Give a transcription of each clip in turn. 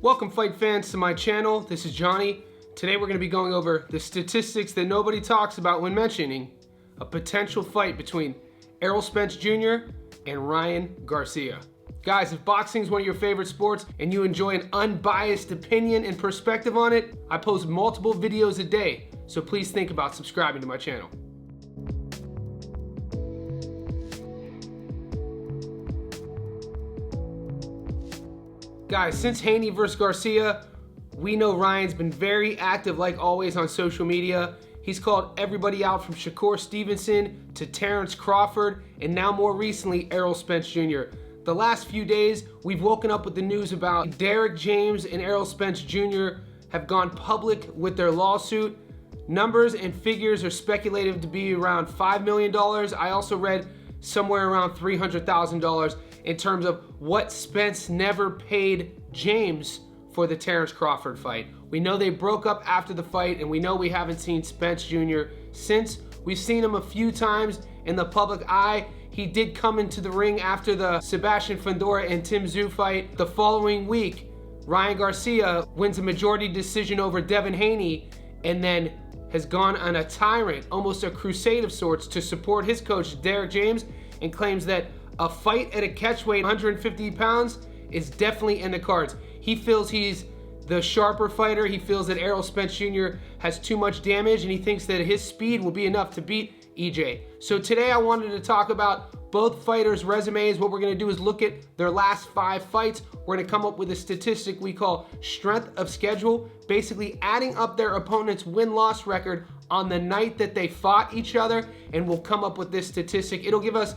Welcome fight fans to my channel. This is Johnny. Today we're going to be going over the statistics that nobody talks about when mentioning a potential fight between Errol Spence Jr. and Ryan Garcia. Guys, if boxing is one of your favorite sports and you enjoy an unbiased opinion and perspective on it, I post multiple videos a day, so please think about subscribing to my channel. Guys, since Haney versus Garcia, we know Ryan's been very active, like always, on social media. He's called everybody out from Shakur Stevenson to Terrence Crawford, and now more recently, Errol Spence Jr. The last few days, we've woken up with the news about Derrick James and Errol Spence Jr. have gone public with their lawsuit. Numbers and figures are speculated to be around $5 million. I also read somewhere around $300,000 in terms of what Spence never paid James for the Terrence Crawford fight. We know they broke up after the fight, and we know we haven't seen Spence Jr. since. We've seen him a few times in the public eye. He did come into the ring after the Sebastian Fundora and Tim Tszyu fight. The following week, Ryan Garcia wins a majority decision over Devin Haney, and then has gone on a tyrant, almost a crusade of sorts, to support his coach, Derrick James, and claims that a fight at a catchweight 150 pounds is definitely in the cards. He feels he's the sharper fighter. He feels that Errol Spence Jr. has too much damage, and he thinks that his speed will be enough to beat EJ. So today I wanted to talk about both fighters' resumes. What we're going to do is look at their last 5 fights. We're going to come up with a statistic we call strength of schedule, basically adding up their opponent's win-loss record on the night that they fought each other, and we'll come up with this statistic. It'll give us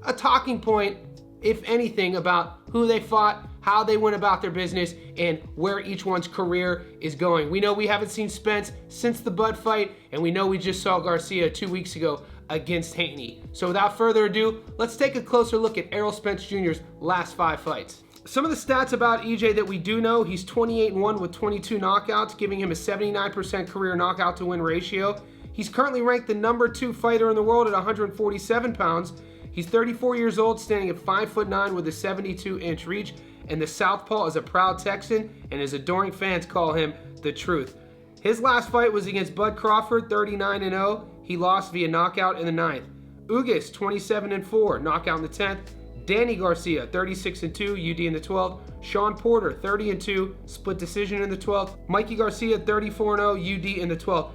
a talking point, if anything, about who they fought, how they went about their business, and where each one's career is going. We know we haven't seen Spence since the Bud fight, and we know we just saw Garcia 2 weeks ago against Haney. So without further ado, let's take a closer look at Errol Spence Jr.'s last 5 fights. Some of the stats about EJ that we do know: he's 28-1 with 22 knockouts, giving him a 79% career knockout to win ratio. He's currently ranked the number 2 fighter in the world at 147 pounds. He's 34 years old, standing at 5'9" with a 72-inch reach, and the southpaw is a proud Texan, and his adoring fans call him the Truth. His last fight was against Bud Crawford, 39-0. He lost via knockout in the 9th. Ugas, 27-4, knockout in the 10th. Danny Garcia, 36-2, UD in the 12th. Sean Porter, 30-2, split decision in the 12th. Mikey Garcia, 34-0, UD in the 12th.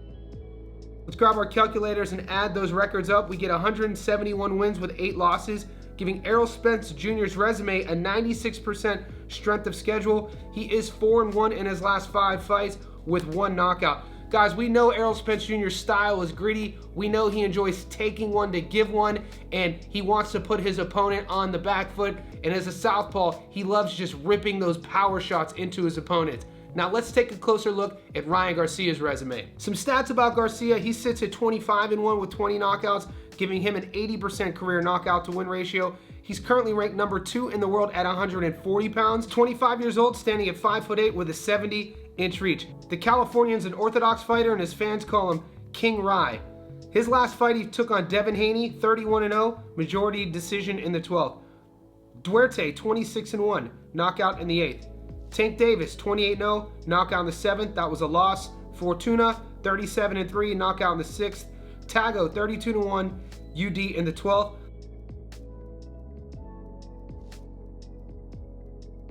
Let's grab our calculators and add those records up. We get 171 wins with 8 losses, giving Errol Spence Jr.'s resume a 96% strength of schedule. He is 4-1 in his last 5 fights with 1 knockout. Guys, we know Errol Spence Jr.'s style is gritty. We know he enjoys taking one to give one, and he wants to put his opponent on the back foot. And as a southpaw, he loves just ripping those power shots into his opponents. Now let's take a closer look at Ryan Garcia's resume. Some stats about Garcia: he sits at 25-1 with 20 knockouts, giving him an 80% career knockout to win ratio. He's currently ranked number 2 in the world at 140 pounds, 25 years old, standing at 5'8" with a 70-inch reach. The Californian's an orthodox fighter, and his fans call him King Rye. His last fight, he took on Devin Haney, 31-0, majority decision in the 12th. Duarte, 26-1, knockout in the 8th. Tank Davis, 28-0, knockout in the 7th. That was a loss. Fortuna, 37-3, knockout in the 6th. Tago, 32-1, UD in the 12th.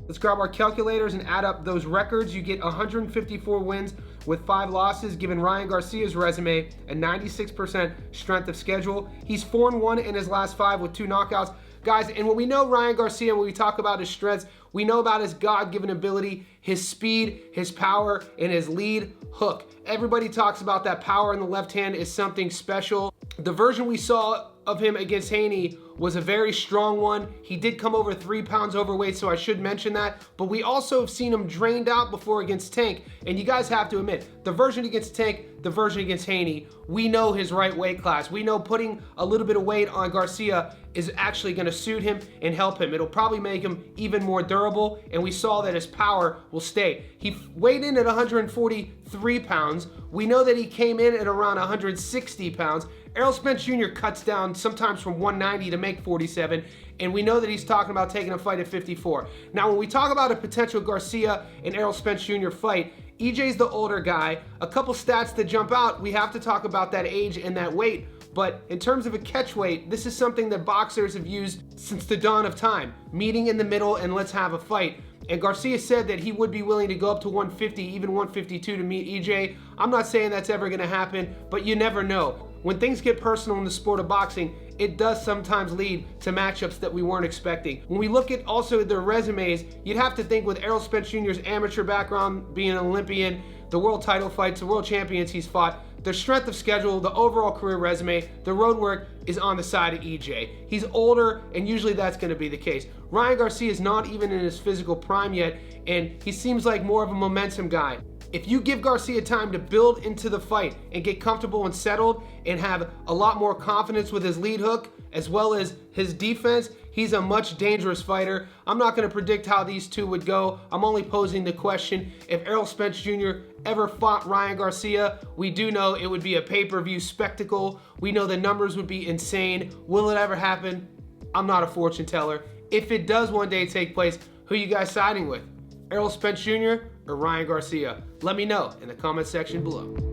Let's grab our calculators and add up those records. You get 154 wins with 5 losses, giving Ryan Garcia's resume a 96% strength of schedule. He's 4-1 in his last 5 with 2 knockouts. Guys, and when we know Ryan Garcia, when we talk about his strengths, we know about his God-given ability, his speed, his power, and his lead hook. Everybody talks about that power in the left hand is something special. The version we saw of him against Haney was a very strong one. He did come over 3 pounds overweight, so I should mention that. But we also have seen him drained out before against Tank. And you guys have to admit, the version against Tank, the version against Haney, we know his right weight class. We know putting a little bit of weight on Garcia is actually going to suit him and help him. It'll probably make him even more durable, and we saw that his power will stay. He weighed in at 143 pounds. We know that he came in at around 160 pounds. Errol Spence Jr. cuts down sometimes from 190 to make 47, and we know that he's talking about taking a fight at 54. Now, when we talk about a potential Garcia and Errol Spence Jr. fight, EJ's the older guy. A couple stats that jump out, we have to talk about that age and that weight. But in terms of a catchweight, this is something that boxers have used since the dawn of time. Meeting in the middle and let's have a fight. And Garcia said that he would be willing to go up to 150, even 152 to meet EJ. I'm not saying that's ever going to happen, but you never know. When things get personal in the sport of boxing, it does sometimes lead to matchups that we weren't expecting. When we look at also their resumes, you'd have to think with Errol Spence Jr.'s amateur background, being an Olympian, the world title fights, the world champions he's fought, their strength of schedule, the overall career resume, the road work is on the side of EJ. He's older, and usually that's going to be the case. Ryan Garcia is not even in his physical prime yet, and he seems like more of a momentum guy. If you give Garcia time to build into the fight and get comfortable and settled and have a lot more confidence with his lead hook as well as his defense, he's a much dangerous fighter. I'm not going to predict how these two would go. I'm only posing the question. If Errol Spence Jr. ever fought Ryan Garcia, we do know it would be a pay-per-view spectacle. We know the numbers would be insane. Will it ever happen? I'm not a fortune teller. If it does one day take place, who you guys siding with? Errol Spence Jr. or Ryan Garcia? Let me know in the comment section below.